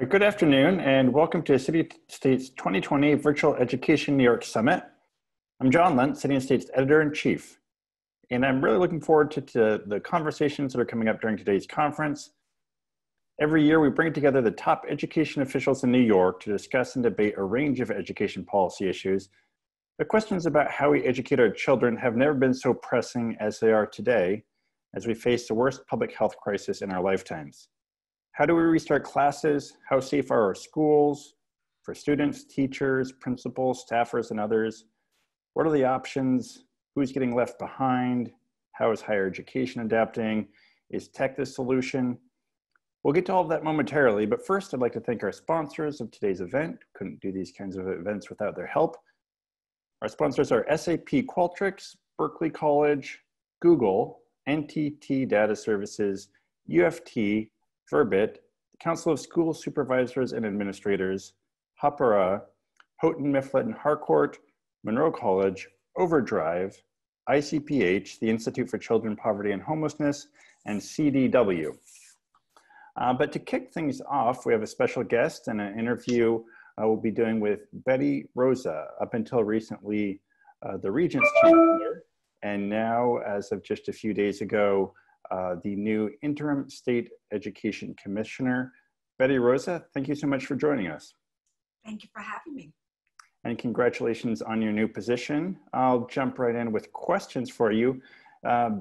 Good afternoon and welcome to City State's 2020 Virtual Education New York Summit. I'm John Liu, City State's Editor-in-Chief, and I'm really looking forward to the conversations that are coming up during today's conference. Every year we bring together the top education officials in New York to discuss and debate a range of education policy issues. The questions about how we educate our children have never been so pressing as they are today, as we face the worst public health crisis in our lifetimes. How do we restart classes? How safe are our schools for students, teachers, principals, staffers, and others? What are the options? Who's getting left behind? How is higher education adapting? Is tech the solution? We'll get to all of that momentarily, but first I'd like to thank our sponsors of today's event. Couldn't do these kinds of events without their help. Our sponsors are SAP Qualtrics, Berkeley College, Google, NTT Data Services, UFT, Verbit, the Council of School Supervisors and Administrators, Hopera, Houghton Mifflin Harcourt, Monroe College, Overdrive, ICPH, the Institute for Children, Poverty and Homelessness, and CDW. But to kick things off, we have a special guest and an interview we'll be doing with Rosa, up until recently the Regents Chancellor, and now, as of just a few days ago, the new Interim State Education Commissioner. Rosa, thank you so much for joining us. Thank you for having me. And congratulations on your new position. I'll jump right in with questions for you.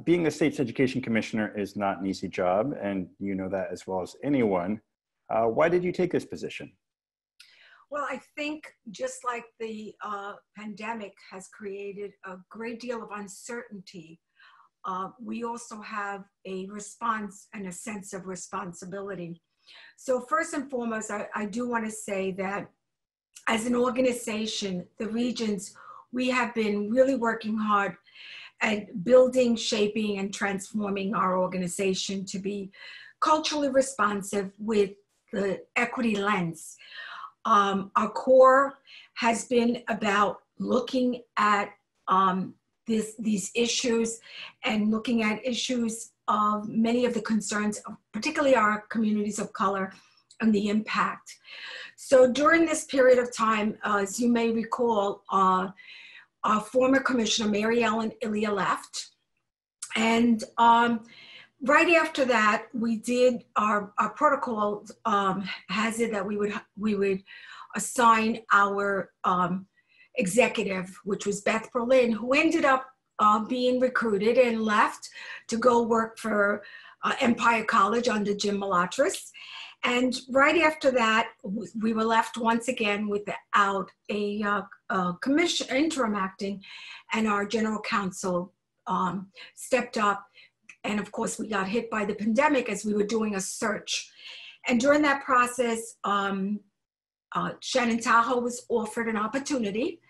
Being the state's education commissioner is not an easy job, and you know that as well as anyone. Why did you take this position? Well, I think just like the pandemic has created a great deal of uncertainty, we also have a response and a sense of responsibility. So first and foremost, I do want to say that as an organization, the Regents, we have been really working hard at building, shaping, and transforming our organization to be culturally responsive with the equity lens. Our core has been about looking at these issues and looking at issues of many of the concerns of particularly our communities of color and the impact. So during this period of time, as you may recall, our former commissioner, Mary Ellen Ilya, left. And right after that, we did our protocol has it that we would assign our executive, which was Beth Berlin, who ended up being recruited and left to go work for Empire College under Jim Malatras. And right after that, we were left once again without a commission, interim acting, and our general counsel stepped up. And of course, we got hit by the pandemic as we were doing a search. And during that process, Shannon Tahoe was offered an opportunity.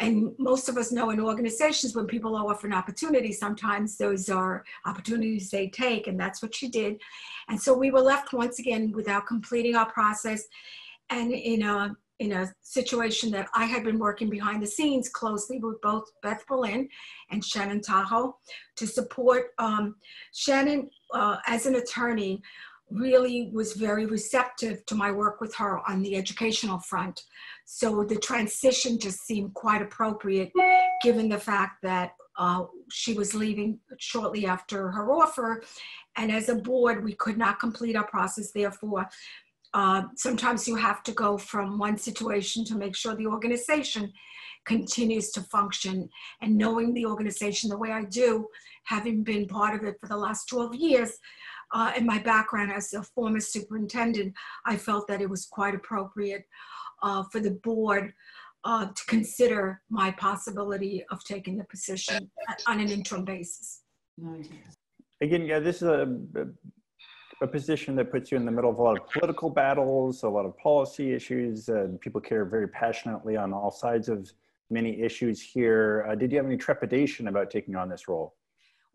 And most of us know in organizations, when people are offered an opportunity, sometimes those are opportunities they take, and that's what she did. And so we were left once again without completing our process, and in a situation that I had been working behind the scenes closely with both Beth Berlin and Shannon Tahoe to support. Shannon, as an attorney, really was very receptive to my work with her on the educational front. So the transition just seemed quite appropriate given the fact that she was leaving shortly after her offer. And as a board, we could not complete our process. Therefore, sometimes you have to go from one situation to make sure the organization continues to function. And knowing the organization the way I do, having been part of it for the last 12 years, in my background as a former superintendent, I felt that it was quite appropriate for the board to consider my possibility of taking the position on an interim basis. Again, yeah, this is a position that puts you in the middle of a lot of political battles, a lot of policy issues. People care very passionately on all sides of many issues here. Did you have any trepidation about taking on this role?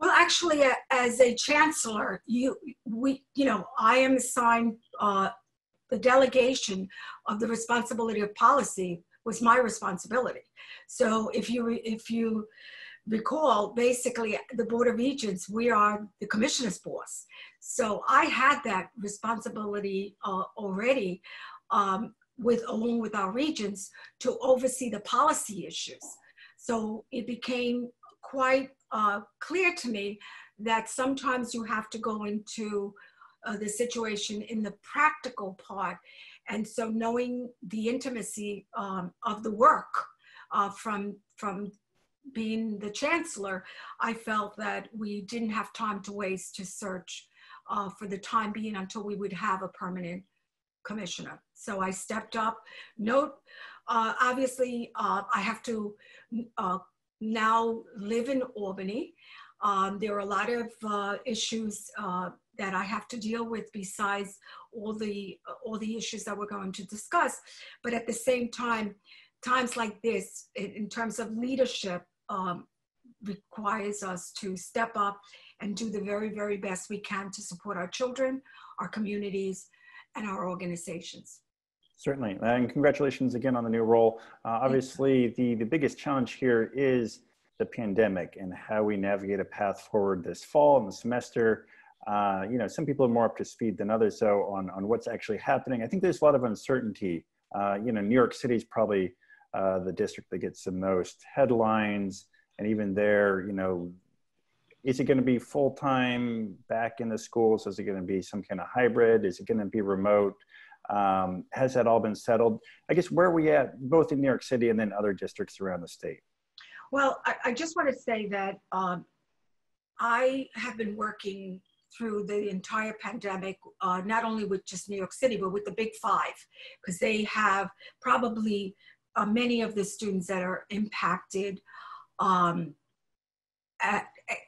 Well, actually, as a chancellor, I am assigned the delegation of the responsibility of policy was my responsibility. So if you recall, basically the Board of Regents, we are the commissioner's boss. So I had that responsibility already along with our regents to oversee the policy issues. So it became quite clear to me that sometimes you have to go into the situation in the practical part. And so knowing the intimacy of the work from being the chancellor, I felt that we didn't have time to waste to search for the time being until we would have a permanent commissioner. So I stepped up. Obviously, I have to now live in Albany. There are a lot of issues that I have to deal with besides all the issues that we're going to discuss. But at the same time, times like this, in terms of leadership, requires us to step up and do the very, very best we can to support our children, our communities, and our organizations. Certainly, and congratulations again on the new role. Obviously, the biggest challenge here is the pandemic and how we navigate a path forward this fall and the semester. You know, some people are more up to speed than others, so on what's actually happening. I think there's a lot of uncertainty. You know, New York City is probably the district that gets the most headlines, and even there, you know, is it going to be full-time back in the schools? Is it going to be some kind of hybrid? Is it going to be remote? Has that all been settled? I guess where are we at, both in New York City and then other districts around the state? Well, I just want to say that I have been working through the entire pandemic, not only with just New York City, but with the Big Five, because they have probably many of the students that are impacted at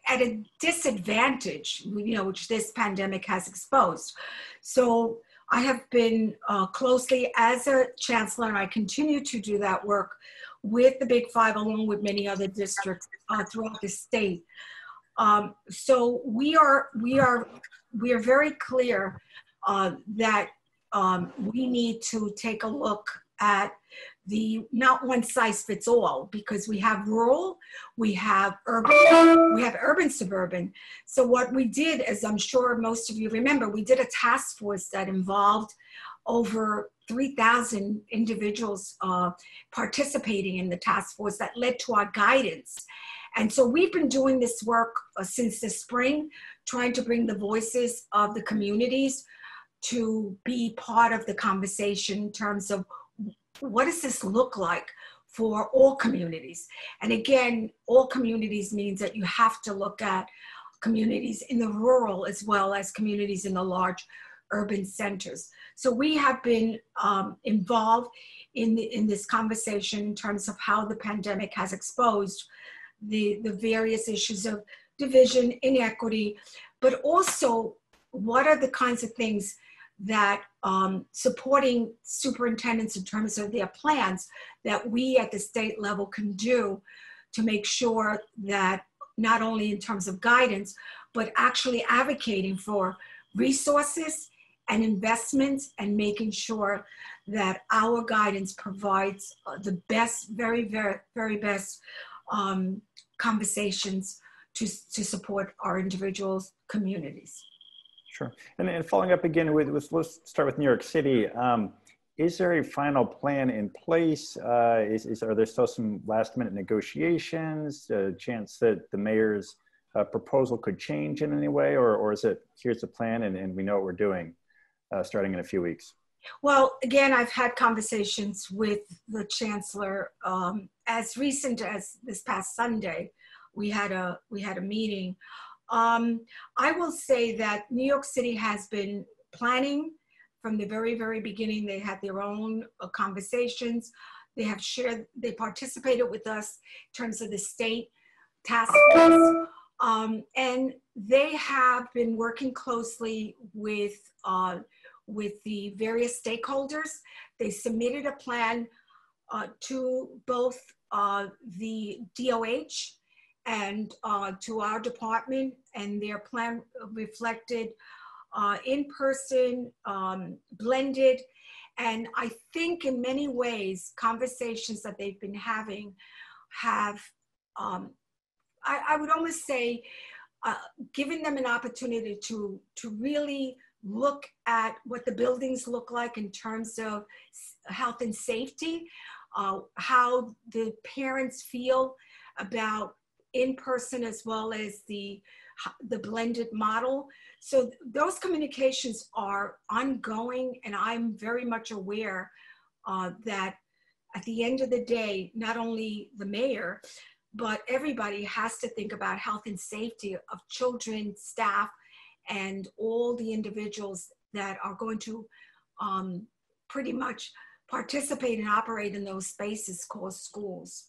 a disadvantage, you know, which this pandemic has exposed. So I have been closely as a chancellor, and I continue to do that work with the Big Five, along with many other districts throughout the state. So we are very clear that we need to take a look at not one size fits all, because we have rural, we have urban, suburban. So what we did, as I'm sure most of you remember, we did a task force that involved over 3,000 individuals participating in the task force that led to our guidance. And so we've been doing this work since the spring, trying to bring the voices of the communities to be part of the conversation in terms of what does this look like for all communities? And again, all communities means that you have to look at communities in the rural as well as communities in the large urban centers. So we have been involved in this conversation in terms of how the pandemic has exposed the various issues of division, inequity, but also what are the kinds of things that supporting superintendents in terms of their plans that we at the state level can do to make sure that not only in terms of guidance, but actually advocating for resources and investments and making sure that our guidance provides the best, very, very, very best conversations to support our individuals' communities. Sure. And following up again with, let's start with New York City. Is there a final plan in place? Are there still some last minute negotiations, a chance that the mayor's proposal could change in any way, or is it, here's the plan and we know what we're doing starting in a few weeks? Well, again, I've had conversations with the chancellor as recent as this past Sunday. We had a meeting. I will say that New York City has been planning from the very, very beginning. They had their own conversations. They participated with us in terms of the state task force. And they have been working closely with the various stakeholders. They submitted a plan to both the DOH and to our department, and their plan reflected in-person, blended, and I think in many ways, conversations that they've been having have, I would almost say, giving them an opportunity to really look at what the buildings look like in terms of health and safety, how the parents feel about in-person as well as the blended model. So those communications are ongoing, and I'm very much aware that at the end of the day, not only the mayor, but everybody has to think about health and safety of children, staff, and all the individuals that are going to pretty much participate and operate in those spaces called schools.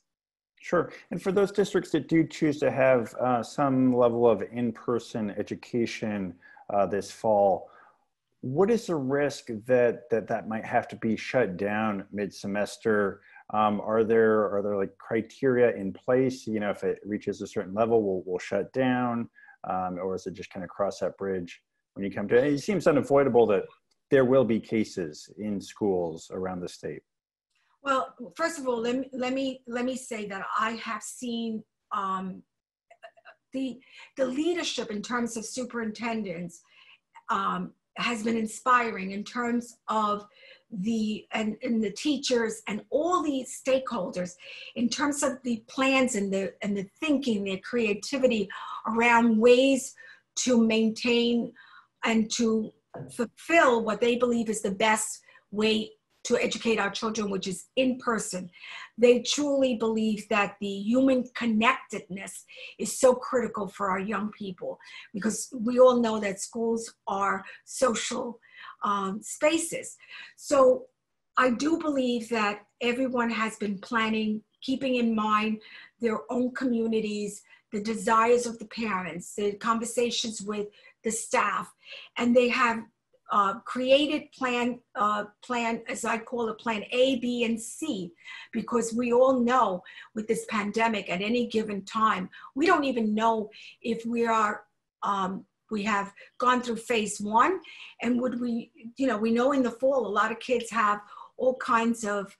Sure. And for those districts that do choose to have some level of in-person education this fall, what is the risk that might have to be shut down mid-semester? Are there like criteria in place? You know, if it reaches a certain level, we'll shut down, or is it just kind of cross that bridge when you come to it? It seems unavoidable that there will be cases in schools around the state. Well, first of all, let me say that I have seen the leadership in terms of superintendents has been inspiring in terms of the teachers and all the stakeholders in terms of the plans and the thinking, their creativity around ways to maintain and to fulfill what they believe is the best way to educate our children, which is in person. They truly believe that the human connectedness is so critical for our young people, because we all know that schools are social spaces. So I do believe that everyone has been planning, keeping in mind their own communities, the desires of the parents, the conversations with the staff, and they have created plan, as I call it, plan A, B, and C, because we all know with this pandemic at any given time, we don't even know if we are, we have gone through phase one, and would we, you know, we know in the fall, a lot of kids have all kinds of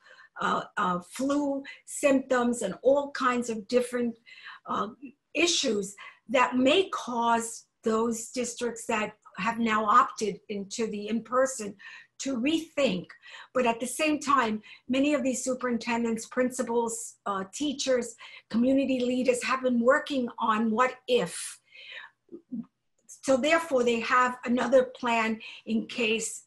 flu symptoms and all kinds of different issues that may cause those districts that have now opted into the in-person to rethink. But at the same time, many of these superintendents, principals, teachers, community leaders have been working on what if. So therefore, they have another plan in case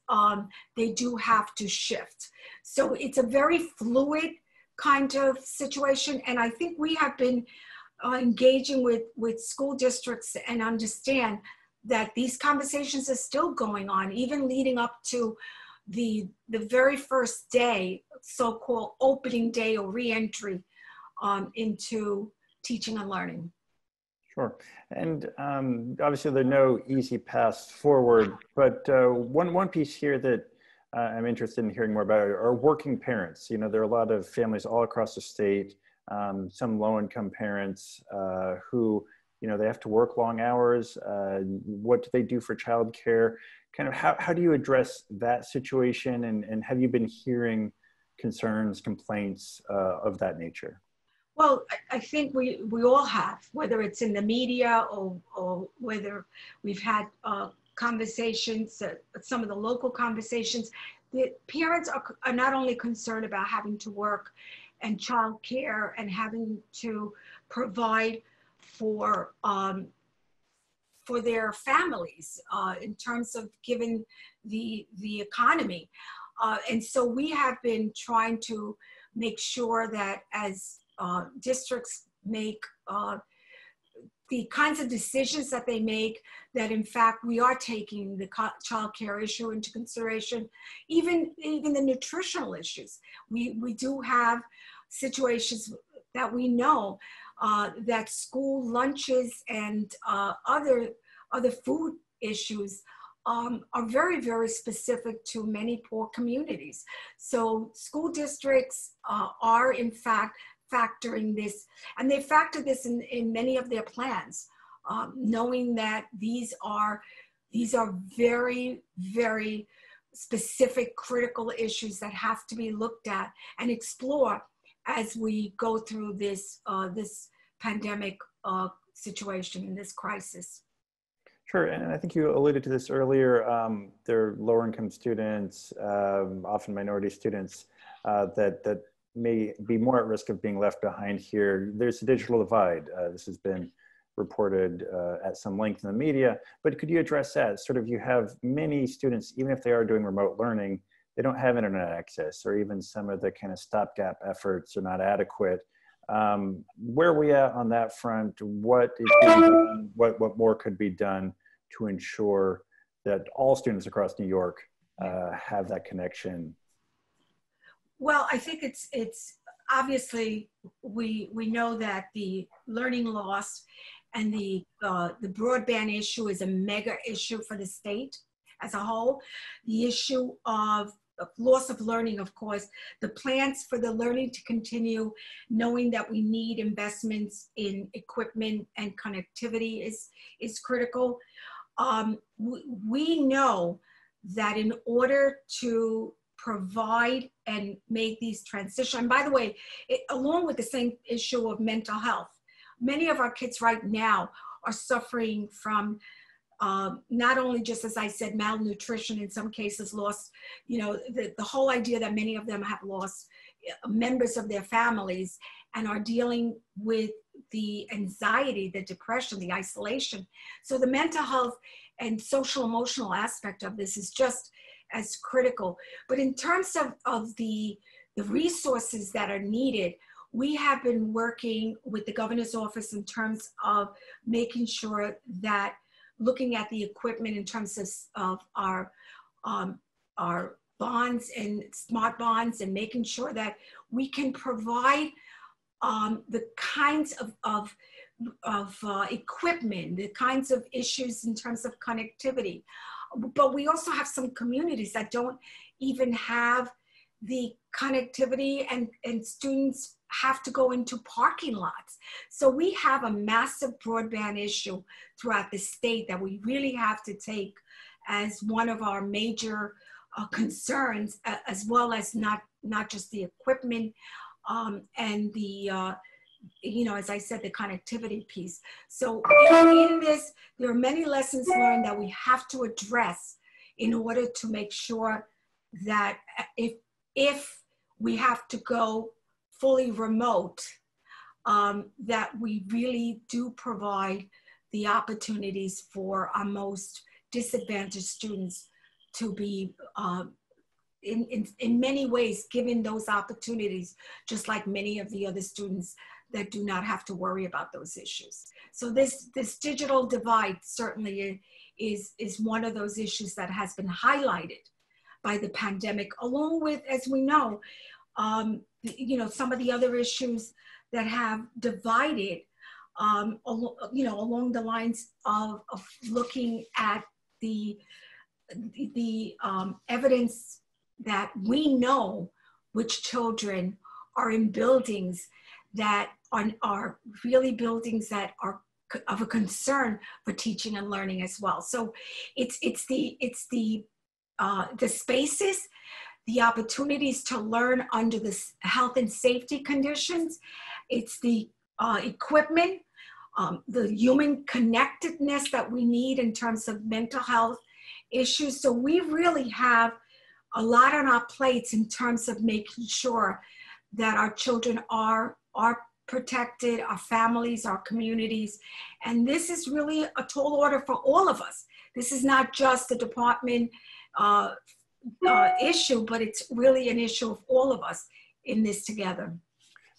they do have to shift. So it's a very fluid kind of situation. And I think we have been engaging with school districts and understand that these conversations are still going on, even leading up to the very first day, so-called opening day or re-entry into teaching and learning. Sure. And obviously there are no easy paths forward, but one piece here that I'm interested in hearing more about are working parents. You know, there are a lot of families all across the state, some low-income parents who, you know, they have to work long hours. What do they do for childcare? Kind of how do you address that situation? And have you been hearing concerns, complaints of that nature? Well, I think we all have, whether it's in the media or whether we've had conversations, some of the local conversations. The parents are not only concerned about having to work and childcare and having to provide for their families in terms of giving the economy. And so we have been trying to make sure that as districts make the kinds of decisions that they make, that in fact we are taking the child care issue into consideration, even the nutritional issues. We do have situations that we know that school lunches and other food issues are very, very specific to many poor communities. So school districts are in fact factoring this, and they factor this in many of their plans, knowing that these are very, very specific, critical issues that have to be looked at and explored as we go through this this pandemic situation and this crisis. Sure, and I think you alluded to this earlier. There are lower income students, often minority students, that may be more at risk of being left behind here. There's a digital divide. This has been reported at some length in the media, but could you address that? Sort of, you have many students, even if they are doing remote learning, they don't have internet access, or even some of the kind of stopgap efforts are not adequate. Where are we at on that front? What is being done? What more could be done to ensure that all students across New York have that connection? Well, I think it's obviously we know that the learning loss and the broadband issue is a mega issue for the state as a whole. The issue of loss of learning, of course, the plans for the learning to continue, knowing that we need investments in equipment and connectivity is critical. We know that in order to provide and make these transitions, and by the way, along with the same issue of mental health, many of our kids right now are suffering from not only, just as I said, malnutrition, in some cases lost, the whole idea that many of them have lost members of their families and are dealing with the anxiety, the depression, the isolation. So the mental health and social emotional aspect of this is just as critical. But in terms of the resources that are needed, we have been working with the governor's office in terms of making sure that looking at the equipment in terms of our bonds and smart bonds, and making sure that we can provide the kinds of equipment, the kinds of issues in terms of connectivity. But we also have some communities that don't even have the connectivity, and students have to go into parking lots. So we have a massive broadband issue throughout the state that we really have to take as one of our major concerns, as well as not just the equipment and the, as I said, the connectivity piece. So in this, there are many lessons learned that we have to address in order to make sure that if we have to go fully remote, that we really do provide the opportunities for our most disadvantaged students to be in many ways given those opportunities, just like many of the other students that do not have to worry about those issues. So this digital divide certainly is one of those issues that has been highlighted by the pandemic, along with, as we know, some of the other issues that have divided, along the lines of looking at the evidence that we know which children are in buildings that are really buildings that are of a concern for teaching and learning as well. So it's the spaces, the opportunities to learn under the health and safety conditions. It's the equipment, the human connectedness that we need in terms of mental health issues. So we really have a lot on our plates in terms of making sure that our children are protected, our families, our communities. And this is really a tall order for all of us. This is not just a department issue, but it's really an issue of all of us in this together.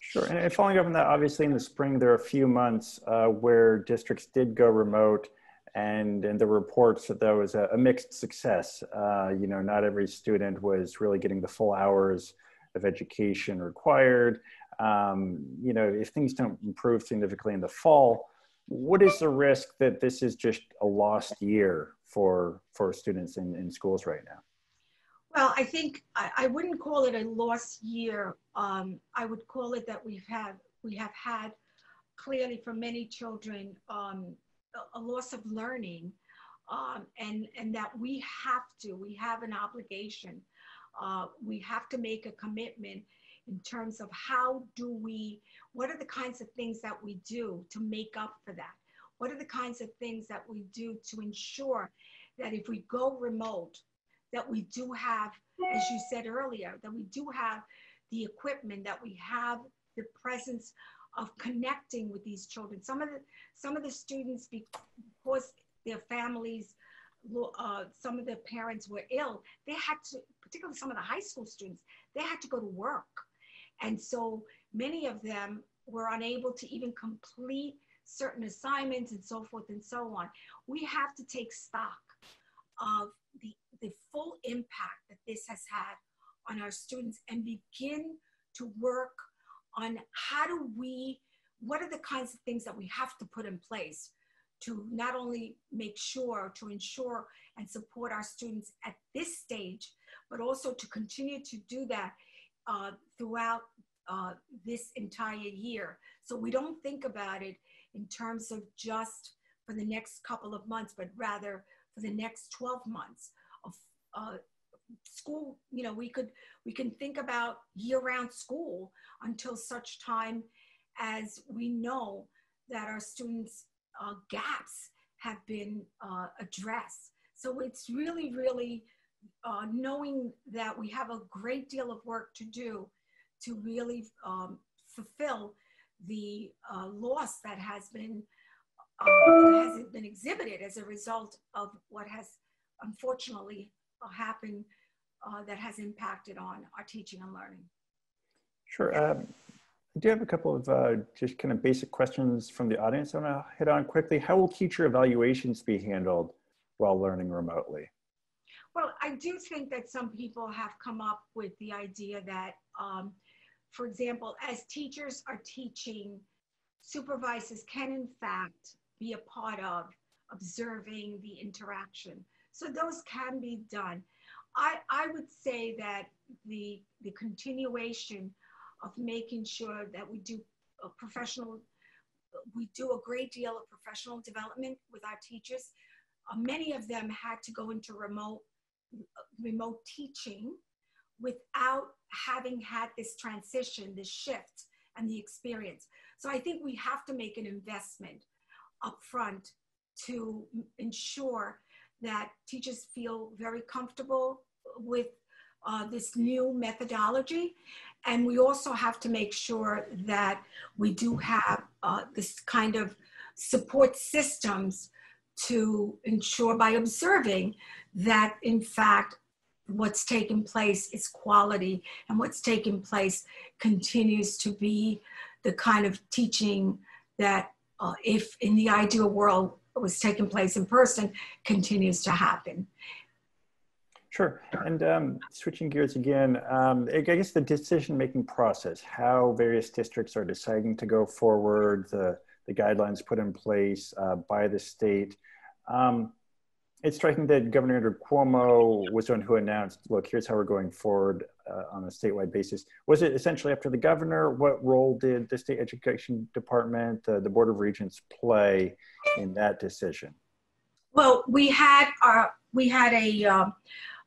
Sure, and following up on that, obviously in the spring, there are a few months where districts did go remote, and the reports that there was a mixed success. Not every student was really getting the full hours of education required. If things don't improve significantly in the fall, what is the risk that this is just a lost year for students in schools right now? Well, I think I wouldn't call it a lost year. I would call it that we have had clearly for many children a loss of learning, and that we have an obligation. We have to make a commitment in terms of what are the kinds of things that we do to make up for that? What are the kinds of things that we do to ensure that if we go remote, that we do have, as you said earlier, that we do have the equipment, that we have the presence of connecting with these children. Some of the students, because their families, some of the parents were ill, they had to, particularly some of the high school students, they had to go to work. And so many of them were unable to even complete certain assignments and so forth and so on. We have to take stock of the full impact that this has had on our students and begin to work on what are the kinds of things that we have to put in place to not only make sure, to ensure and support our students at this stage, but also to continue to do that throughout this entire year. So we don't think about it in terms of just for the next couple of months, but rather for the next 12 months of school. You know, we can think about year-round school until such time as we know that our students' gaps have been addressed. So it's really, really knowing that we have a great deal of work to do to really fulfill the loss that has been exhibited as a result of what has unfortunately happened that has impacted on our teaching and learning. Sure. I do have a couple of just kind of basic questions from the audience I want to hit on quickly. How will teacher evaluations be handled while learning remotely? Well, I do think that some people have come up with the idea that, for example, as teachers are teaching, supervisors can in fact be a part of observing the interaction. So those can be done. I would say that the continuation of making sure that we do a great deal of professional development with our teachers. Many of them had to go into remote teaching without having had this transition, this shift, and the experience. So I think we have to make an investment up front to ensure that teachers feel very comfortable with this new methodology. And we also have to make sure that we do have this kind of support systems to ensure by observing that in fact what's taking place is quality, and what's taking place continues to be the kind of teaching that if in the ideal world was taking place in person, continues to happen. Sure. And switching gears again, I guess the decision-making process, how various districts are deciding to go forward, the guidelines put in place by the state. It's striking that Governor Andrew Cuomo was the one who announced, look, here's how we're going forward on a statewide basis. Was it essentially up to the governor? What role did the state education department, the Board of Regents play in that decision? Well, we had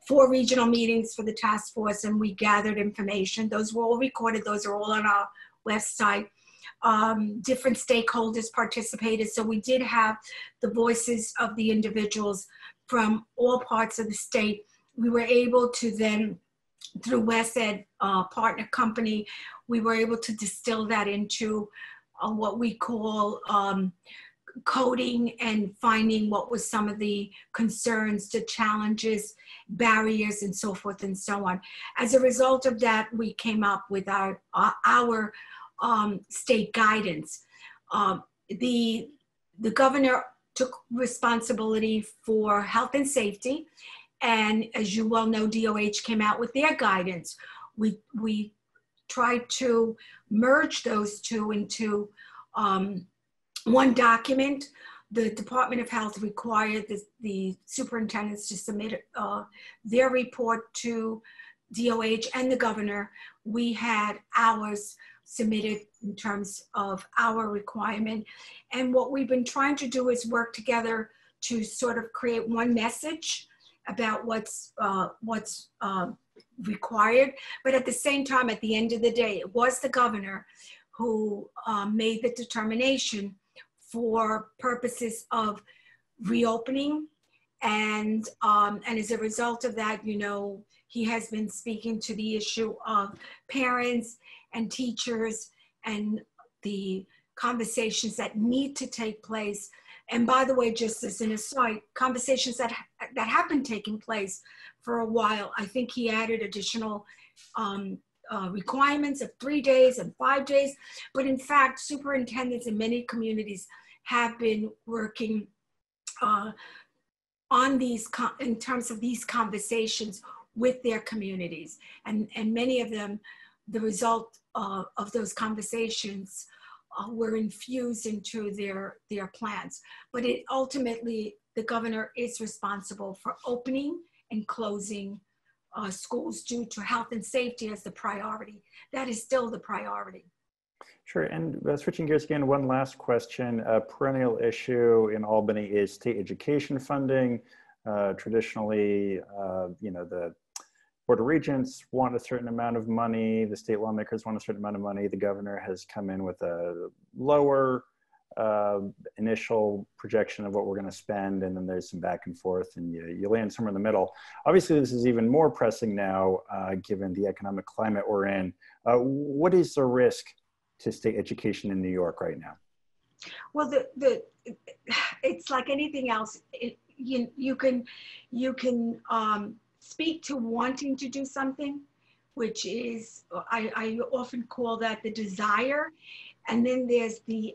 4 regional meetings for the task force, and we gathered information. Those were all recorded. Those are all on our website. Different stakeholders participated. So we did have the voices of the individuals from all parts of the state. We were able to then, through WestEd partner company, we were able to distill that into what we call coding and finding what was some of the concerns, the challenges, barriers, and so forth and so on. As a result of that, we came up with our state guidance. The governor took responsibility for health and safety, and as you well know, DOH came out with their guidance. We tried to merge those two into one document. The Department of Health required the superintendents to submit their report to DOH and the governor. We had ours submitted in terms of our requirement. And what we've been trying to do is work together to sort of create one message about what's required. But at the same time, at the end of the day, it was the governor who made the determination for purposes of reopening. And as a result of that, you know, he has been speaking to the issue of parents and teachers and the conversations that need to take place. And by the way, just as an aside, conversations that have been taking place for a while. I think he added additional requirements of 3 days and 5 days. But in fact, superintendents in many communities have been working on these, in terms of these conversations with their communities. And many of them, the result of those conversations were infused into their plans. But it ultimately, the governor is responsible for opening and closing schools due to health and safety as the priority. That is still the priority. Sure, and switching gears again, one last question. A perennial issue in Albany is state education funding. Traditionally, you know, the Board of Regents want a certain amount of money, the state lawmakers want a certain amount of money, the governor has come in with a lower initial projection of what we're going to spend, and then there's some back and forth, and you land somewhere in the middle. Obviously, this is even more pressing now, given the economic climate we're in. What is the risk to state education in New York right now? Well, it's like anything else. You can speak to wanting to do something, which is, I often call that the desire. And then there's the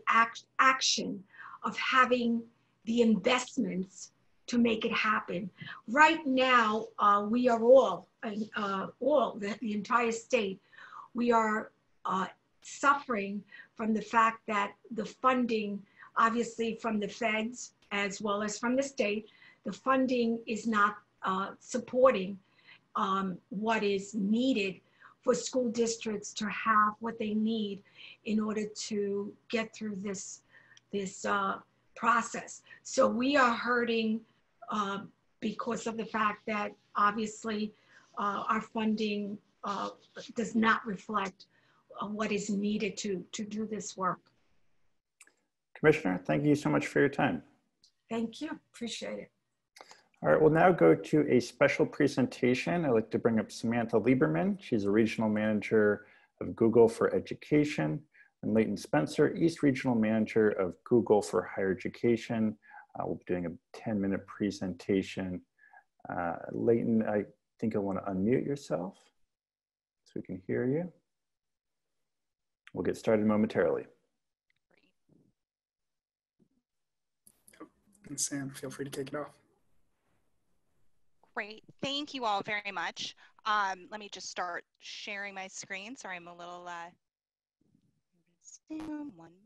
action of having the investments to make it happen. Right now, we are all the entire state, we are suffering from the fact that the funding, obviously from the feds as well as from the state, the funding is not supporting what is needed for school districts to have what they need in order to get through this process. So we are hurting because of the fact that obviously our funding does not reflect what is needed to do this work. Commissioner, thank you so much for your time. Thank you, appreciate it. All right, we'll now go to a special presentation. I'd like to bring up Samantha Lieberman. She's a regional manager of Google for Education, and Leighton Spencer, East Regional Manager of Google for Higher Education. We'll be doing a 10-minute presentation. Leighton, I think you'll want to unmute yourself so we can hear you. We'll get started momentarily. And Sam, feel free to take it off. Great, thank you all very much. Let me just start sharing my screen. Sorry, I'm a little, one moment.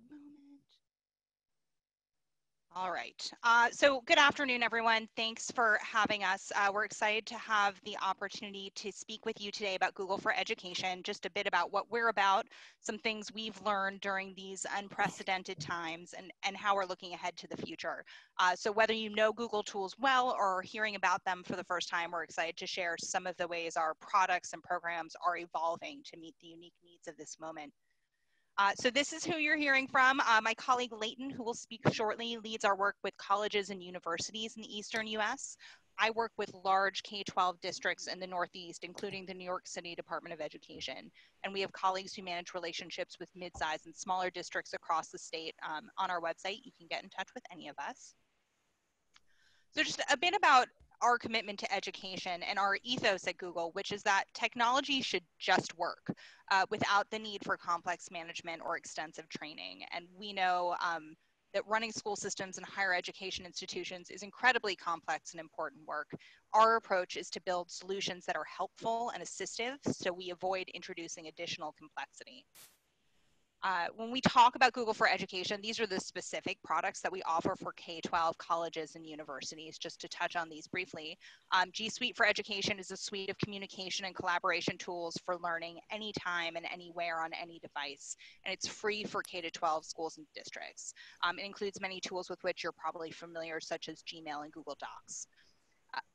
All right, so good afternoon, everyone. Thanks for having us. We're excited to have the opportunity to speak with you today about Google for Education, just a bit about what we're about, some things we've learned during these unprecedented times, and how we're looking ahead to the future. So whether you know Google tools well or are hearing about them for the first time, we're excited to share some of the ways our products and programs are evolving to meet the unique needs of this moment. So this is who you're hearing from. My colleague Leighton, who will speak shortly, leads our work with colleges and universities in the Eastern US. I work with large K-12 districts in the Northeast, including the New York City Department of Education. And we have colleagues who manage relationships with mid-sized and smaller districts across the state. On our website, you can get in touch with any of us. So just a bit about our commitment to education and our ethos at Google, which is that technology should just work without the need for complex management or extensive training. And we know that running school systems and higher education institutions is incredibly complex and important work. Our approach is to build solutions that are helpful and assistive, so we avoid introducing additional complexity. When we talk about Google for Education, these are the specific products that we offer for K-12 colleges and universities, just to touch on these briefly. G Suite for Education is a suite of communication and collaboration tools for learning anytime and anywhere on any device, and it's free for K-12 schools and districts. It includes many tools with which you're probably familiar, such as Gmail and Google Docs.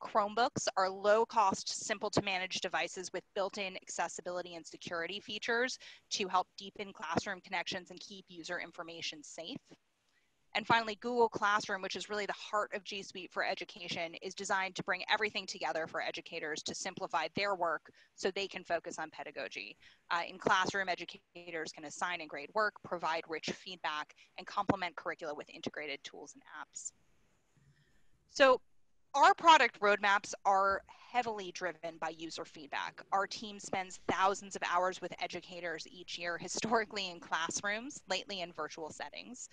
Chromebooks are low-cost, simple-to-manage devices with built-in accessibility and security features to help deepen classroom connections and keep user information safe. And finally, Google Classroom, which is really the heart of G Suite for education, is designed to bring everything together for educators to simplify their work so they can focus on pedagogy. In Classroom, educators can assign and grade work, provide rich feedback, and complement curricula with integrated tools and apps. So our product roadmaps are heavily driven by user feedback. Our team spends thousands of hours with educators each year, historically in classrooms, lately in virtual settings.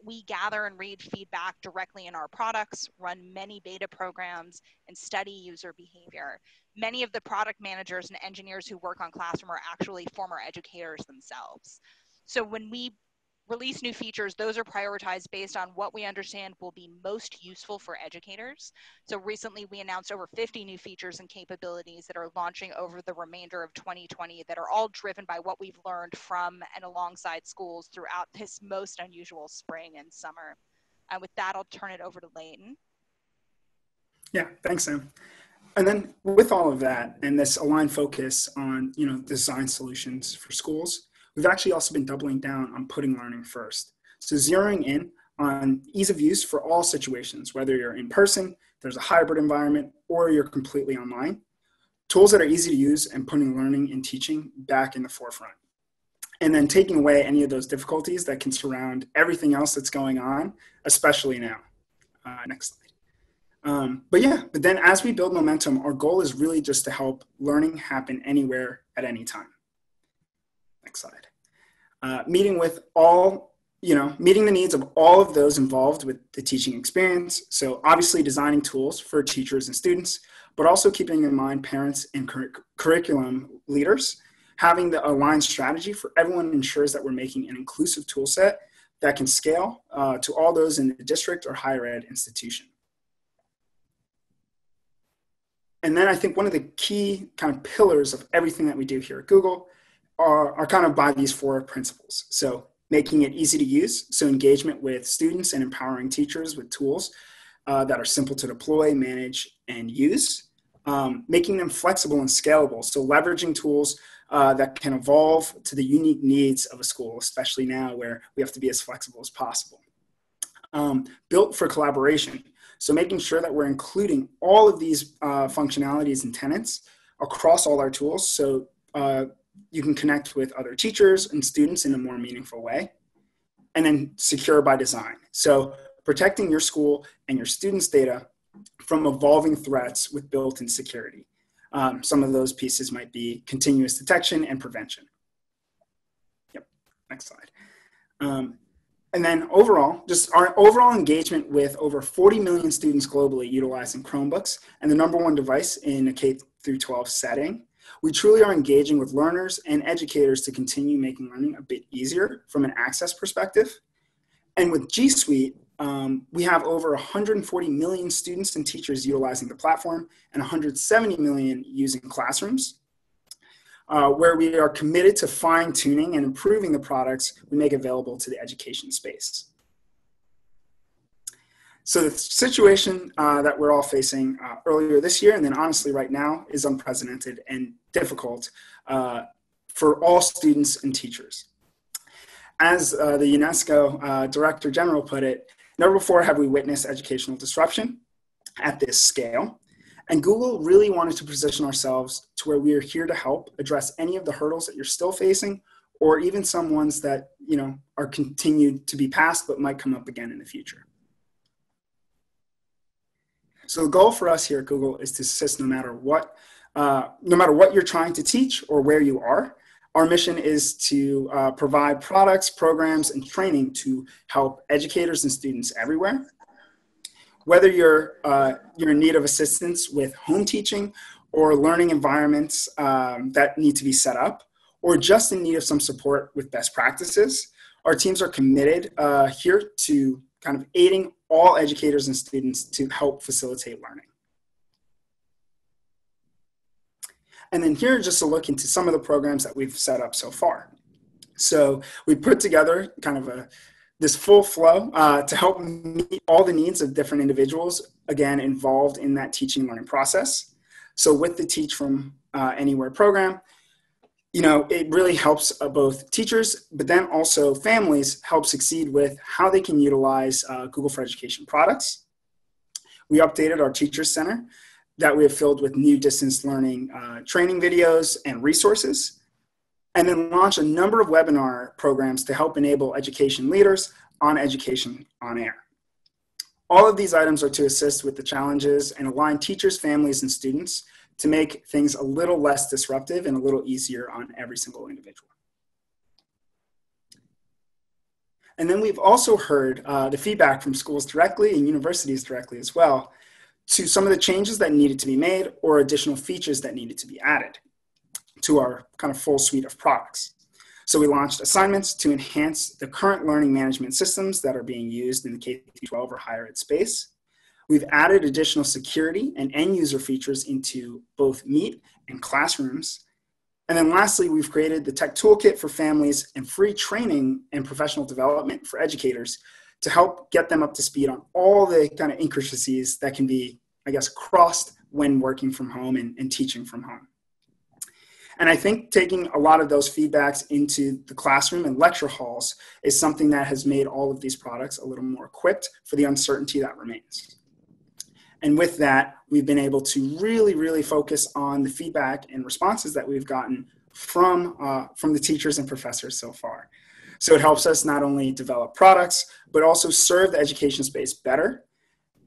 We gather and read feedback directly in our products, run many beta programs, and study user behavior. Many of the product managers and engineers who work on Classroom are actually former educators themselves. So when we release new features, those are prioritized based on what we understand will be most useful for educators. So recently we announced over 50 new features and capabilities that are launching over the remainder of 2020 that are all driven by what we've learned from and alongside schools throughout this most unusual spring and summer. With that, I'll turn it over to Leighton. Yeah, thanks, Sam. And then with all of that and this aligned focus on, design solutions for schools, we've actually also been doubling down on putting learning first. So zeroing in on ease of use for all situations, whether you're in person, there's a hybrid environment, or you're completely online. Tools that are easy to use and putting learning and teaching back in the forefront. And then taking away any of those difficulties that can surround everything else that's going on, especially now. Next slide. But then as we build momentum, our goal is really just to help learning happen anywhere at any time. Next slide. Meeting the needs of all of those involved with the teaching experience. So obviously designing tools for teachers and students, but also keeping in mind parents and curriculum leaders. Having the aligned strategy for everyone ensures that we're making an inclusive tool set that can scale to all those in the district or higher ed institution. And then I think one of the key kind of pillars of everything that we do here at Google are kind of by these four principles. So making it easy to use, so engagement with students and empowering teachers with tools that are simple to deploy, manage, and use. Making them flexible and scalable, so leveraging tools that can evolve to the unique needs of a school, especially now where we have to be as flexible as possible. Built for collaboration, so making sure that we're including all of these functionalities and tenets across all our tools, so you can connect with other teachers and students in a more meaningful way. And then secure by design. So protecting your school and your students' data from evolving threats with built-in security. Some of those pieces might be continuous detection and prevention. Yep, next slide. And then overall, just our overall engagement with over 40 million students globally utilizing Chromebooks and the #1 device in a K-12 setting. We truly are engaging with learners and educators to continue making learning a bit easier from an access perspective. And with G Suite, we have over 140 million students and teachers utilizing the platform and 170 million using classrooms, where we are committed to fine-tuning and improving the products we make available to the education space. So the situation that we're all facing earlier this year, and then honestly right now, is unprecedented and difficult for all students and teachers. As the UNESCO Director General put it, never before have we witnessed educational disruption at this scale. And Google really wanted to position ourselves to where we are here to help address any of the hurdles that you're still facing, or even some ones that are continued to be passed but might come up again in the future. So the goal for us here at Google is to assist no matter what you're trying to teach or where you are. Our mission is to provide products, programs, and training to help educators and students everywhere. Whether you're in need of assistance with home teaching or learning environments that need to be set up, or just in need of some support with best practices, our teams are committed here to kind of aiding all educators and students to help facilitate learning. And then here, just a look into some of the programs that we've set up so far. So we put together kind of this full flow to help meet all the needs of different individuals, again, involved in that teaching and learning process. So with the Teach from Anywhere program, it really helps both teachers, but then also families help succeed with how they can utilize Google for Education products. We updated our Teacher Center that we have filled with new distance learning training videos and resources, and then launched a number of webinar programs to help enable education leaders on Education on Air. All of these items are to assist with the challenges and align teachers, families, and students to make things a little less disruptive and a little easier on every single individual. And then we've also heard the feedback from schools directly and universities directly as well to some of the changes that needed to be made or additional features that needed to be added to our kind of full suite of products. So we launched assignments to enhance the current learning management systems that are being used in the K-12 or higher ed space. We've added additional security and end user features into both Meet and Classrooms. And then lastly, we've created the tech toolkit for families and free training and professional development for educators to help get them up to speed on all the kind of intricacies that can be, I guess, crossed when working from home and teaching from home. And I think taking a lot of those feedbacks into the classroom and lecture halls is something that has made all of these products a little more equipped for the uncertainty that remains. And with that, we've been able to really focus on the feedback and responses that we've gotten from the teachers and professors so far. So it helps us not only develop products, but also serve the education space better.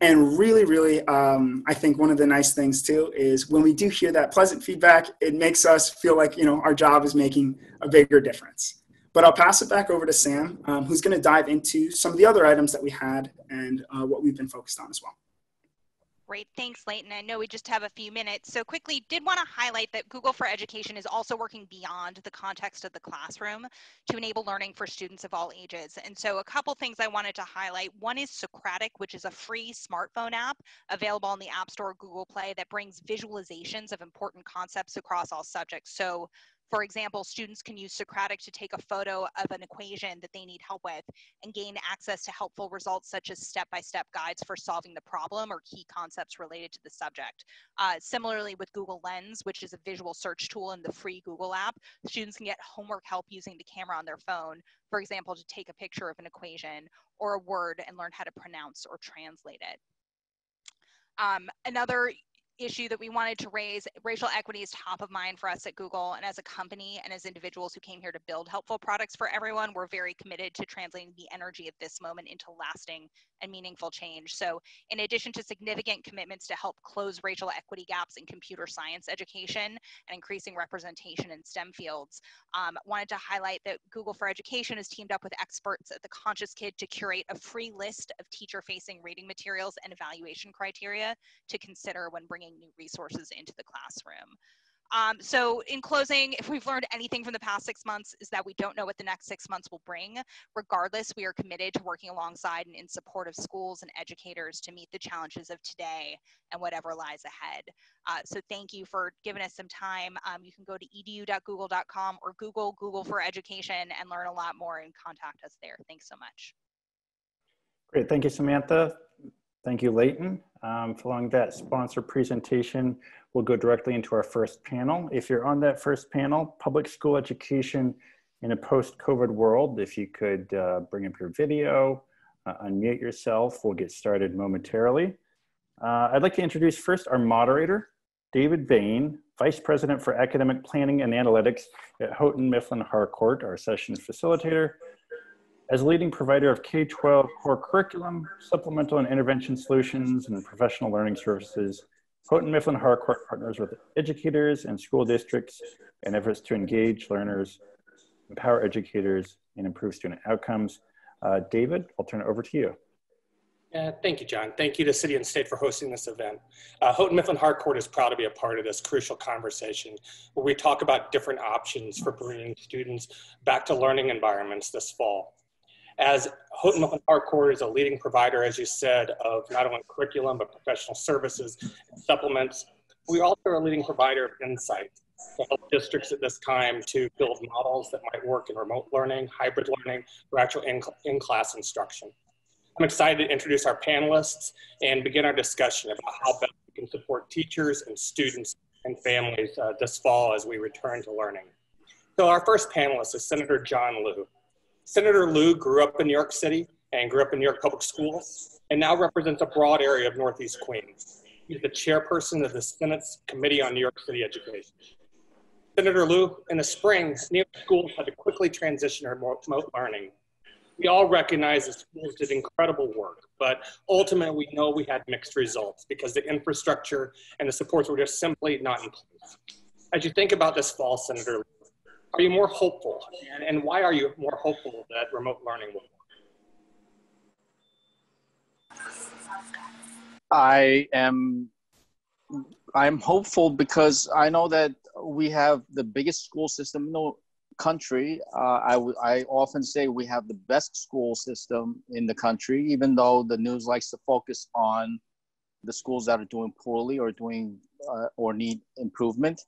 And really, I think one of the nice things too is when we do hear that pleasant feedback, it makes us feel like, our job is making a bigger difference. But I'll pass it back over to Sam, who's going to dive into some of the other items that we had and what we've been focused on as well. Great, thanks, Leighton. I know we just have a few minutes. So quickly, did want to highlight that Google for Education is also working beyond the context of the classroom to enable learning for students of all ages. And so a couple things I wanted to highlight. One is Socratic, which is a free smartphone app available on the App Store or Google Play that brings visualizations of important concepts across all subjects. So for example, students can use Socratic to take a photo of an equation that they need help with and gain access to helpful results such as step-by-step guides for solving the problem or key concepts related to the subject. Similarly with Google Lens, which is a visual search tool in the free Google app, students can get homework help using the camera on their phone, for example, to take a picture of an equation or a word and learn how to pronounce or translate it. Another issue that we wanted to raise, racial equity is top of mind for us at Google, and as a company and as individuals who came here to build helpful products for everyone, we're very committed to translating the energy of this moment into lasting and meaningful change. So in addition to significant commitments to help close racial equity gaps in computer science education and increasing representation in STEM fields, wanted to highlight that Google for Education has teamed up with experts at the Conscious Kid to curate a free list of teacher-facing reading materials and evaluation criteria to consider when bringing new resources into the classroom. So in closing, if we've learned anything from the past 6 months is that we don't know what the next 6 months will bring. Regardless, we are committed to working alongside and in support of schools and educators to meet the challenges of today and whatever lies ahead. So thank you for giving us some time. You can go to edu.google.com or Google for Education and learn a lot more and contact us there. Thanks so much. Great, thank you, Samantha. Thank you, Leighton. Following that sponsor presentation, we'll go directly into our first panel. If you're on that first panel, public school education in a post-COVID world, if you could bring up your video, unmute yourself, we'll get started momentarily. I'd like to introduce first our moderator, David Bain, Vice President for Academic Planning and Analytics at Houghton Mifflin Harcourt, our session facilitator. As a leading provider of K-12 core curriculum, supplemental and intervention solutions, and professional learning services, Houghton Mifflin Harcourt partners with educators and school districts in efforts to engage learners, empower educators, and improve student outcomes. David, I'll turn it over to you. Thank you, John. Thank you to City and State for hosting this event. Houghton Mifflin Harcourt is proud to be a part of this crucial conversation where we talk about different options for bringing students back to learning environments this fall. As Houghton Mifflin Harcourt is a leading provider, as you said, of not only curriculum, but professional services and supplements, we also are a leading provider of insights to help districts at this time to build models that might work in remote learning, hybrid learning, or actual in-class instruction. I'm excited to introduce our panelists and begin our discussion about how best we can support teachers and students and families this fall as we return to learning. So our first panelist is Senator John Liu. Senator Liu grew up in New York City and grew up in New York public schools and now represents a broad area of Northeast Queens. He's the chairperson of the Senate's Committee on New York City Education. Senator Liu, in the spring, New York schools had to quickly transition to remote learning. We all recognize the schools did incredible work, but ultimately we know we had mixed results because the infrastructure and the supports were just simply not in place. As you think about this fall, Senator Liu, are you more hopeful? And why are you more hopeful that remote learning will work? I'm hopeful because I know that we have the biggest school system in the country. I often say we have the best school system in the country, even though the news likes to focus on the schools that are doing poorly or doing or need improvement.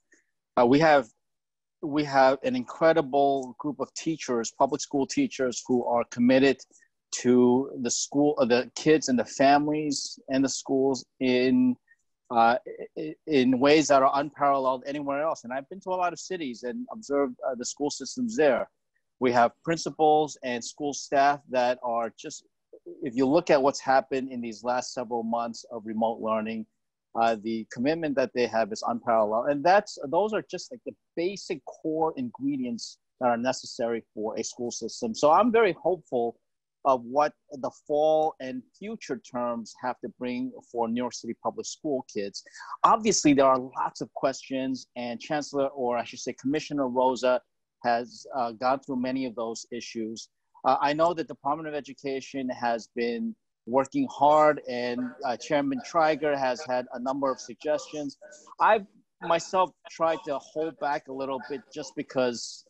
We have an incredible group of teachers, public school teachers, who are committed to the school, the kids and the families and the schools in ways that are unparalleled anywhere else. And I've been to a lot of cities and observed the school systems there. We have principals and school staff that are just, if you look at what's happened in these last several months of remote learning, the commitment that they have is unparalleled. And those are just like the basic core ingredients that are necessary for a school system. So I'm very hopeful of what the fall and future terms have to bring for New York City public school kids. Obviously, there are lots of questions, and Chancellor, or I should say Commissioner Rosa, has gone through many of those issues. I know the Department of Education has been working hard, and Chairman Treyger has had a number of suggestions. I've myself tried to hold back a little bit just because,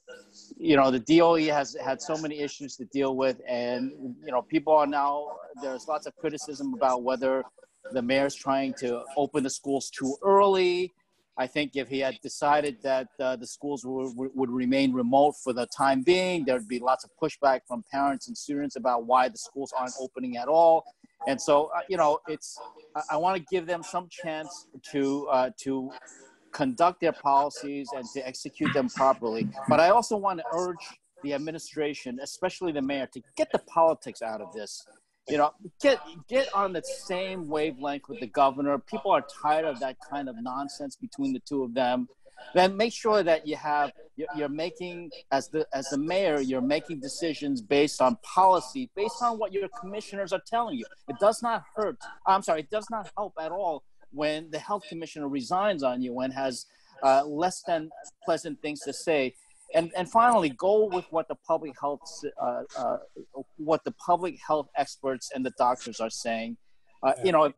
you know, the DOE has had so many issues to deal with, and, you know, people are now, there's lots of criticism about whether the mayor's trying to open the schools too early. I think if he had decided that the schools would remain remote for the time being, there'd be lots of pushback from parents and students about why the schools aren't opening at all. And so, you know, I want to give them some chance to conduct their policies and to execute them properly. But I also want to urge the administration, especially the mayor, to get the politics out of this. You know, get on the same wavelength with the governor. People are tired of that kind of nonsense between the two of them. Then make sure that you're making, as the mayor, you're making decisions based on policy, based on what your commissioners are telling you. It does not hurt. It does not help at all when the health commissioner resigns on you and has less than pleasant things to say. And finally, go with what the public health experts and the doctors are saying. You know, if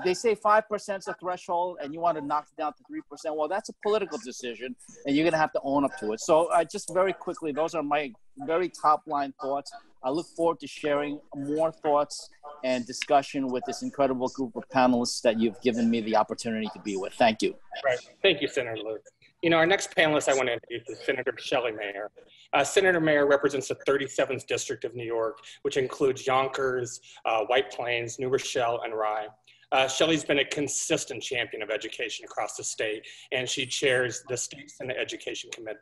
they say 5% is a threshold and you want to knock it down to 3%, well, that's a political decision, and you're going to have to own up to it. So just very quickly, those are my very top line thoughts. I look forward to sharing more thoughts and discussion with this incredible group of panelists that you've given me the opportunity to be with. Thank you. Right. Thank you, Senator Liu. You know, our next panelist I want to introduce is Senator Shelley Mayer. Senator Mayer represents the 37th District of New York, which includes Yonkers, White Plains, New Rochelle, and Rye. Shelley's been a consistent champion of education across the state, and she chairs the State Senate Education Committee.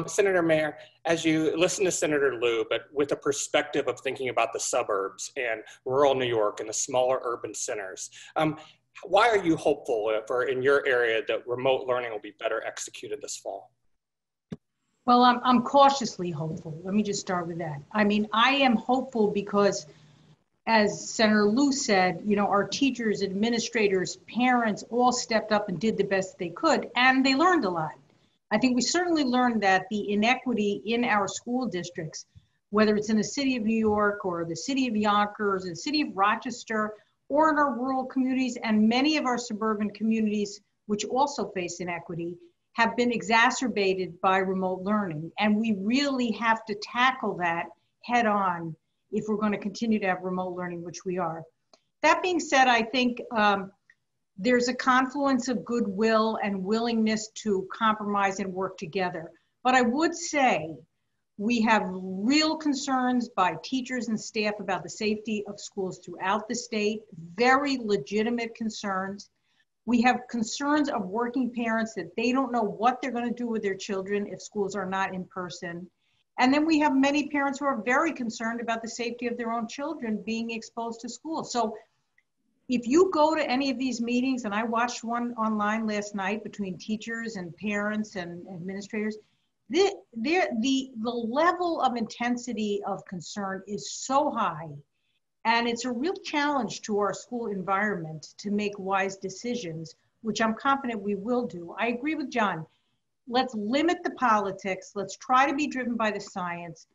Senator Mayer, as you listen to Senator Liu, but with a perspective of thinking about the suburbs and rural New York and the smaller urban centers, why are you hopeful in your area that remote learning will be better executed this fall? Well, I'm cautiously hopeful. Let me just start with that. I mean, I am hopeful because, as Senator Liu said, you know, our teachers, administrators, parents all stepped up and did the best they could, and they learned a lot. I think we certainly learned that the inequity in our school districts, whether it's in the city of New York or the city of Yonkers, the city of Rochester, or in our rural communities and many of our suburban communities, which also face inequity, have been exacerbated by remote learning. And we really have to tackle that head on if we're going to continue to have remote learning, which we are. That being said, I think there's a confluence of goodwill and willingness to compromise and work together. But I would say we have real concerns by teachers and staff about the safety of schools throughout the state, very legitimate concerns. We have concerns of working parents that they don't know what they're going to do with their children if schools are not in person. And then we have many parents who are very concerned about the safety of their own children being exposed to school. So if you go to any of these meetings, and I watched one online last night between teachers and parents and administrators, the level of intensity of concern is so high. And it's a real challenge to our school environment to make wise decisions, which I'm confident we will do. I agree with John. Let's limit the politics. Let's try to be driven by the science.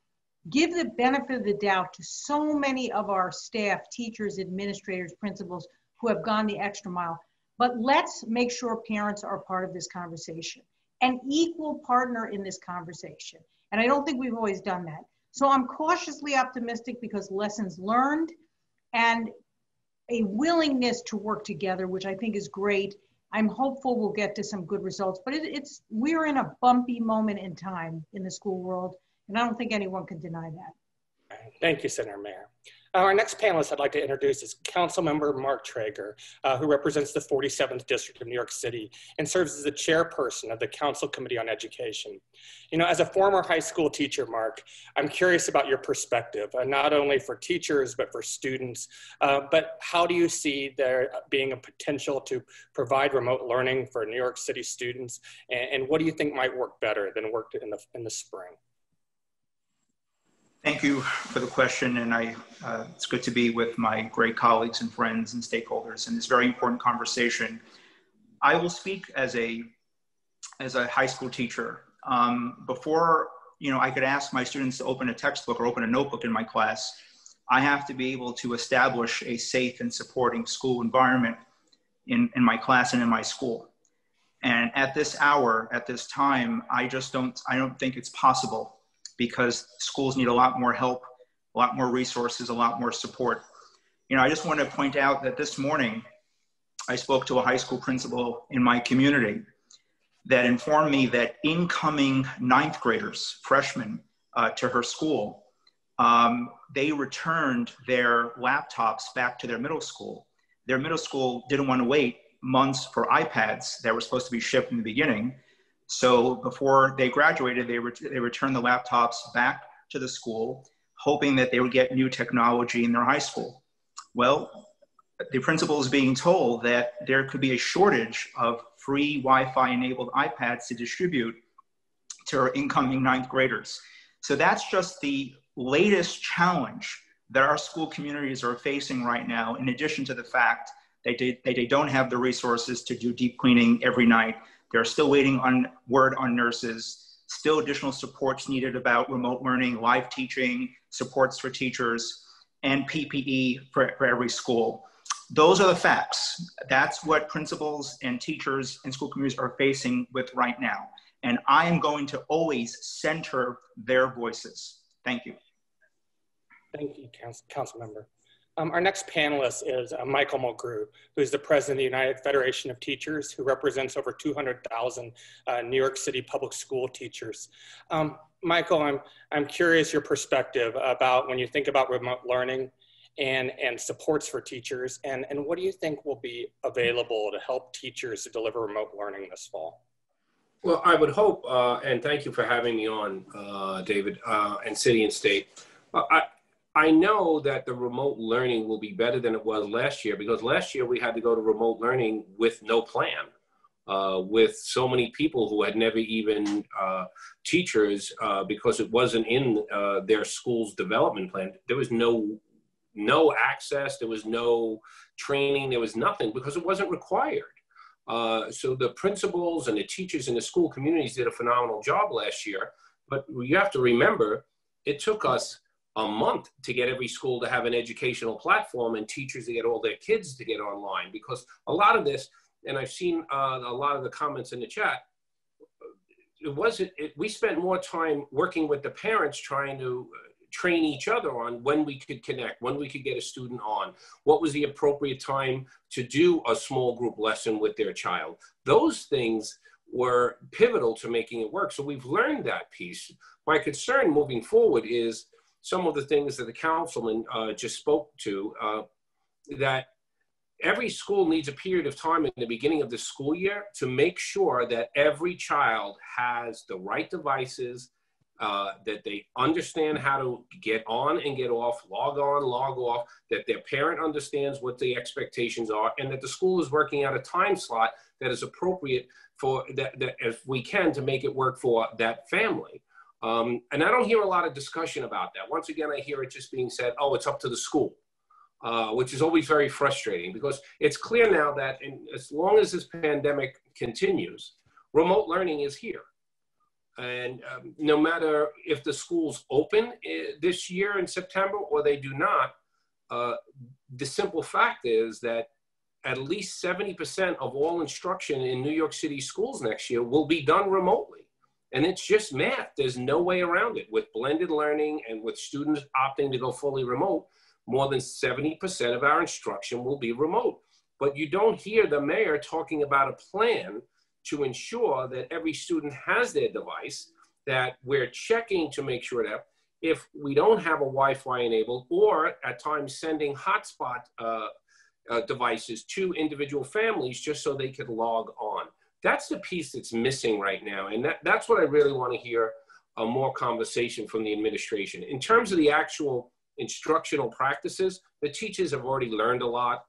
Give the benefit of the doubt to so many of our staff, teachers, administrators, principals who have gone the extra mile. But let's make sure parents are part of this conversation, an equal partner in this conversation. And I don't think we've always done that. So I'm cautiously optimistic because lessons learned and a willingness to work together, which I think is great. I'm hopeful we'll get to some good results, but we're in a bumpy moment in time in the school world, and I don't think anyone can deny that. Thank you, Senator Mayer. Our next panelist I'd like to introduce is Councilmember Mark Treyger, who represents the 47th District of New York City and serves as the chairperson of the Council Committee on Education. You know, as a former high school teacher, Mark, I'm curious about your perspective, not only for teachers, but for students. But how do you see there being a potential to provide remote learning for New York City students? And what do you think might work better than worked in the spring? Thank you for the question, and it's good to be with my great colleagues and friends and stakeholders in this very important conversation. I will speak as a high school teacher. Before I could ask my students to open a textbook or open a notebook in my class, I have to be able to establish a safe and supporting school environment in my class and in my school. And at this hour, at this time, I don't think it's possible, because schools need a lot more help, a lot more resources, a lot more support. I just want to point out that this morning, I spoke to a high school principal in my community that informed me that incoming ninth graders, freshmen, to her school, they returned their laptops back to their middle school. Their middle school didn't want to wait months for iPads that were supposed to be shipped in the beginning. So before they graduated, they returned the laptops back to the school, hoping that they would get new technology in their high school. Well, the principal is being told that there could be a shortage of free Wi-Fi enabled iPads to distribute to our incoming ninth graders. So that's just the latest challenge that our school communities are facing right now, in addition to the fact that they don't have the resources to do deep cleaning every night. They're still waiting on word on nurses, still additional supports needed about remote learning, live teaching, supports for teachers, and PPE for every school. Those are the facts. That's what principals and teachers and school communities are facing with right now. And I am going to always center their voices. Thank you. Thank you, Council Member. Our next panelist is Michael Mulgrew, who is the president of the United Federation of Teachers, who represents over 200,000 New York City public school teachers. Michael, I'm curious your perspective about when you think about remote learning and supports for teachers, and what do you think will be available to help teachers to deliver remote learning this fall? Well, I would hope, and thank you for having me on, David, and City and State. I know that the remote learning will be better than it was last year, because last year we had to go to remote learning with no plan, with so many people who had never even teachers, because it wasn't in their school's development plan. There was no access, there was no training, there was nothing, because it wasn't required. So the principals and the teachers in the school communities did a phenomenal job last year, but you have to remember, it took us a month to get every school to have an educational platform and teachers to get all their kids to get online, because a lot of this, and I've seen a lot of the comments in the chat, we spent more time working with the parents trying to train each other on when we could connect, when we could get a student on, what was the appropriate time to do a small group lesson with their child. Those things were pivotal to making it work. So we've learned that piece. My concern moving forward is some of the things that the councilman just spoke to, that every school needs a period of time in the beginning of the school year to make sure that every child has the right devices, that they understand how to get on and get off, log on, log off, that their parent understands what the expectations are, and that the school is working out a time slot that is appropriate for that if we can, to make it work for that family. And I don't hear a lot of discussion about that. Once again, I hear it just being said, oh, it's up to the school, which is always very frustrating, because it's clear now that as long as this pandemic continues, remote learning is here. And no matter if the schools open this year in September or they do not, the simple fact is that at least 70% of all instruction in New York City schools next year will be done remotely. And it's just math. There's no way around it. With blended learning and with students opting to go fully remote, more than 70% of our instruction will be remote. But you don't hear the mayor talking about a plan to ensure that every student has their device, that we're checking to make sure that if we don't have a Wi-Fi enabled, or at times sending hotspot devices to individual families just so they could log on. That's the piece that's missing right now. And that's what I really want to hear more conversation from the administration. In terms of the actual instructional practices, the teachers have already learned a lot.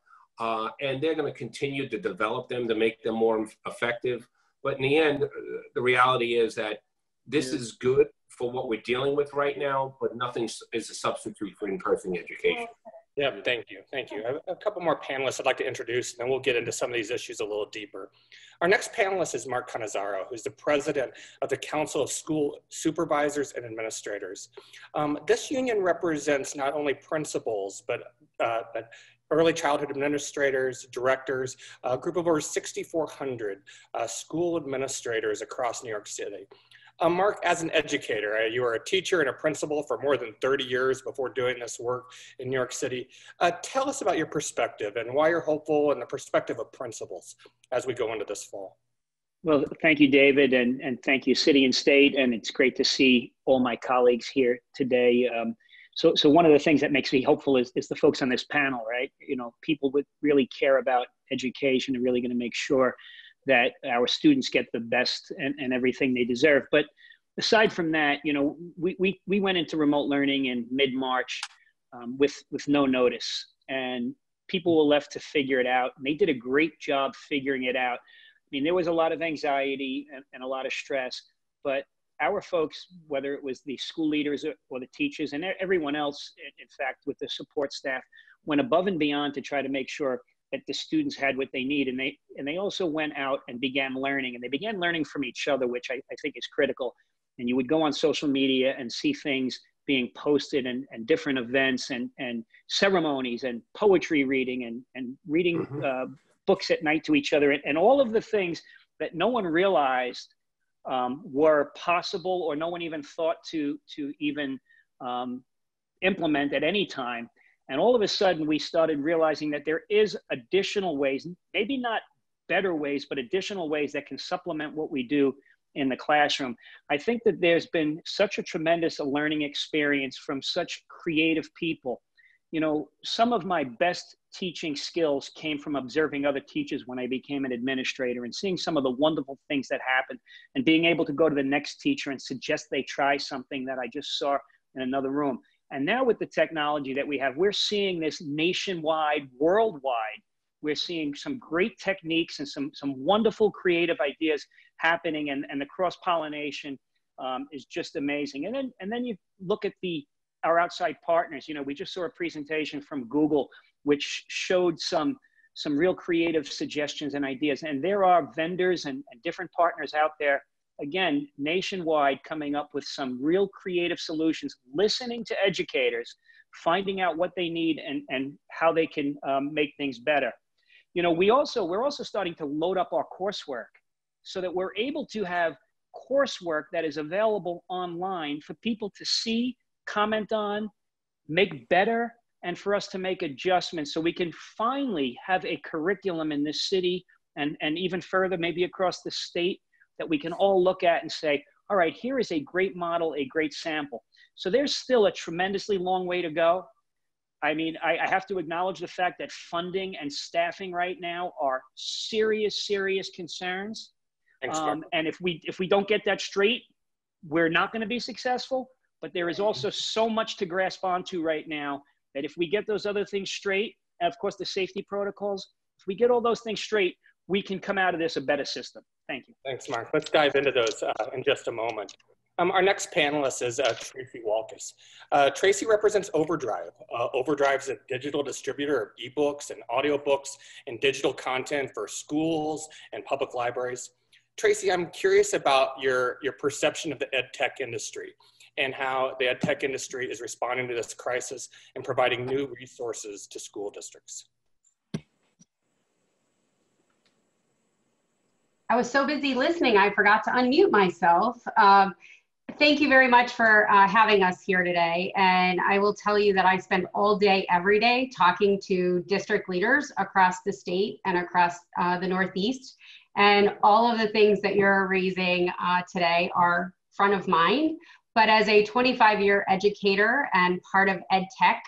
And they're going to continue to develop them to make them more effective. But in the end, the reality is that this is good for what we're dealing with right now, but nothing is a substitute for in-person education. Yeah, thank you. Thank you. I have a couple more panelists I'd like to introduce, and then we'll get into some of these issues a little deeper. Our next panelist is Mark Conozaro, who's the president of the Council of School Supervisors and Administrators. This union represents not only principals, but early childhood administrators, directors, a group of over 6,400 school administrators across New York City. Mark, as an educator, you were a teacher and a principal for more than 30 years before doing this work in New York City. Tell us about your perspective and why you're hopeful and the perspective of principals as we go into this fall. Well, thank you, David, and thank you, City and State, and it's great to see all my colleagues here today. So one of the things that makes me hopeful is the folks on this panel, right? You know, people would really care about education and really going to make sure that our students get the best and everything they deserve. But aside from that, you know, we went into remote learning in mid-March with no notice, and people were left to figure it out. And they did a great job figuring it out. I mean, there was a lot of anxiety and a lot of stress, but our folks, whether it was the school leaders or the teachers and everyone else, in fact, with the support staff, went above and beyond to try to make sure that the students had what they need. And they also went out and began learning, and they began learning from each other, which I think is critical. And you would go on social media and see things being posted and different events and ceremonies and poetry reading and reading books at night to each other, and all of the things that no one realized were possible, or no one even thought to even implement at any time. And all of a sudden, we started realizing that there is additional ways, maybe not better ways, but additional ways that can supplement what we do in the classroom. I think that there's been such a tremendous learning experience from such creative people. You know, some of my best teaching skills came from observing other teachers when I became an administrator and seeing some of the wonderful things that happened and being able to go to the next teacher and suggest they try something that I just saw in another room. And now with the technology that we have, we're seeing this nationwide, worldwide. We're seeing some great techniques and some wonderful creative ideas happening, and the cross-pollination is just amazing. And then you look at our outside partners. You know, we just saw a presentation from Google, which showed some real creative suggestions and ideas. And there are vendors and different partners out there, again, nationwide, coming up with some real creative solutions, listening to educators, finding out what they need and how they can make things better. You know, we're also starting to load up our coursework so that we're able to have coursework that is available online for people to see, comment on, make better, and for us to make adjustments so we can finally have a curriculum in this city and even further, maybe across the state, that we can all look at and say, all right, here is a great model, a great sample. So there's still a tremendously long way to go. I mean, I have to acknowledge the fact that funding and staffing right now are serious, serious concerns. Thanks, and if we don't get that straight, we're not going to be successful. But there is also so much to grasp onto right now that if we get those other things straight, and of course the safety protocols, if we get all those things straight, we can come out of this a better system. Thank you. Thanks, Mark. Let's dive into those in just a moment. Our next panelist is Tracy Walkus. Tracy represents Overdrive. Overdrive is a digital distributor of ebooks and audiobooks and digital content for schools and public libraries. Tracy, I'm curious about your perception of the ed tech industry and how the ed tech industry is responding to this crisis and providing new resources to school districts. I was so busy listening, I forgot to unmute myself. Thank you very much for having us here today. And I will tell you that I spend all day, every day, talking to district leaders across the state and across the Northeast. And all of the things that you're raising today are front of mind. But as a 25-year educator and part of ed tech,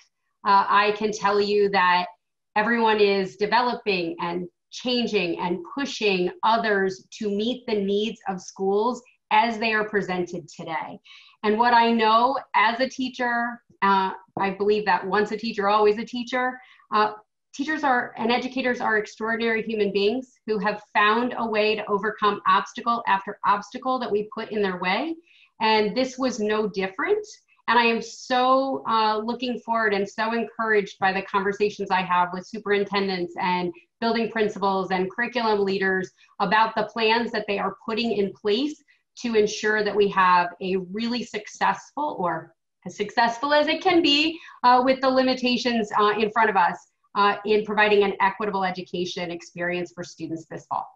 I can tell you that everyone is developing and changing and pushing others to meet the needs of schools as they are presented today. And what I know as a teacher, I believe that once a teacher, always a teacher. Teachers and educators are extraordinary human beings who have found a way to overcome obstacle after obstacle that we put in their way. And this was no different. And I am so looking forward and so encouraged by the conversations I have with superintendents and building principals and curriculum leaders about the plans that they are putting in place to ensure that we have a really successful, or as successful as it can be with the limitations in front of us, in providing an equitable education experience for students this fall.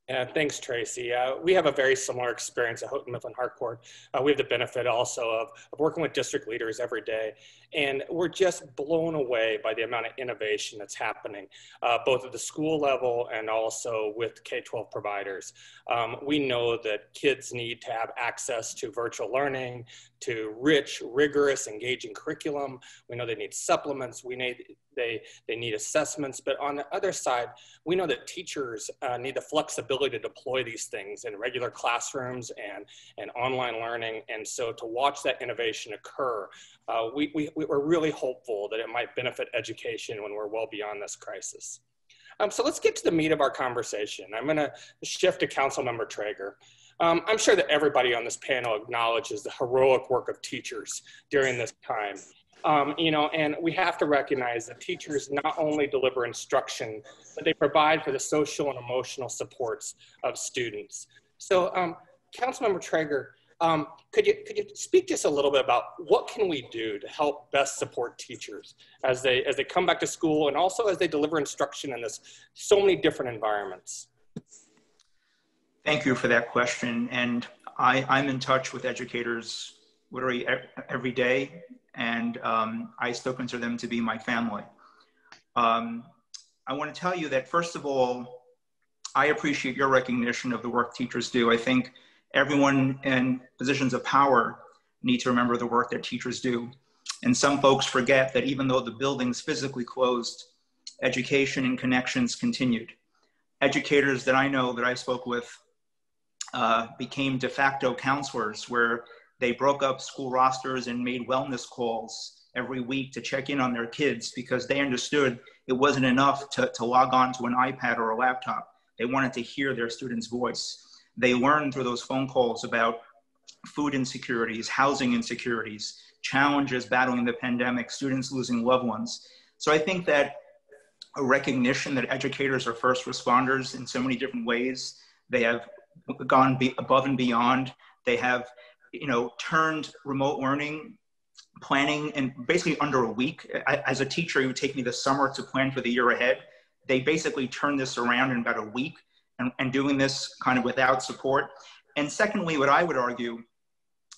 Yeah, thanks, Tracy. We have a very similar experience at Houghton Mifflin Harcourt. We have the benefit also of working with district leaders every day, and we're just blown away by the amount of innovation that's happening, both at the school level and also with K-12 providers. We know that kids need to have access to virtual learning, to rich, rigorous, engaging curriculum. We know they need supplements. They need assessments, but on the other side, we know that teachers need the flexibility to deploy these things in regular classrooms and online learning. And so to watch that innovation occur, we're really hopeful that it might benefit education when we're well beyond this crisis. So let's get to the meat of our conversation. I'm gonna shift to Councilmember Traeger. I'm sure that everybody on this panel acknowledges the heroic work of teachers during this time. And we have to recognize that teachers not only deliver instruction, but they provide for the social and emotional supports of students. So, Councilmember Traeger, could you speak just a little bit about what can we do to help best support teachers as they come back to school and also as they deliver instruction in so many different environments? Thank you for that question. And I'm in touch with educators literally every day, and I still consider them to be my family. I want to tell you that, first of all, I appreciate your recognition of the work teachers do. I think everyone in positions of power need to remember the work that teachers do. And some folks forget that even though the buildings physically closed, education and connections continued. Educators that I know that I spoke with became de facto counselors, where they broke up school rosters and made wellness calls every week to check in on their kids because they understood it wasn't enough to log on to an iPad or a laptop. They wanted to hear their students' voice. They learned through those phone calls about food insecurities, housing insecurities, challenges battling the pandemic, students losing loved ones. So I think that a recognition that educators are first responders in so many different ways. They have gone above and beyond. They have, turned remote learning planning and basically under a week. As a teacher, it would take me the summer to plan for the year ahead. They basically turned this around in about a week and doing this kind of without support. And secondly, what I would argue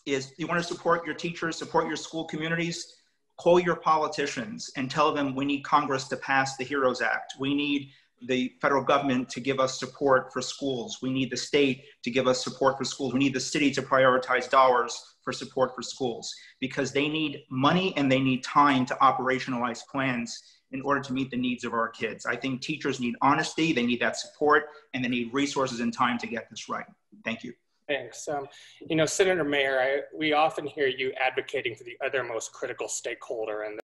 is you want to support your teachers, support your school communities, call your politicians and tell them we need Congress to pass the HEROES Act. We need the federal government to give us support for schools. We need the state to give us support for schools. We need the city to prioritize dollars for support for schools, because they need money and they need time to operationalize plans in order to meet the needs of our kids. I think teachers need honesty, they need that support, and they need resources and time to get this right. Thank you. Thanks. You know, Senator Mayer, we often hear you advocating for the other most critical stakeholder in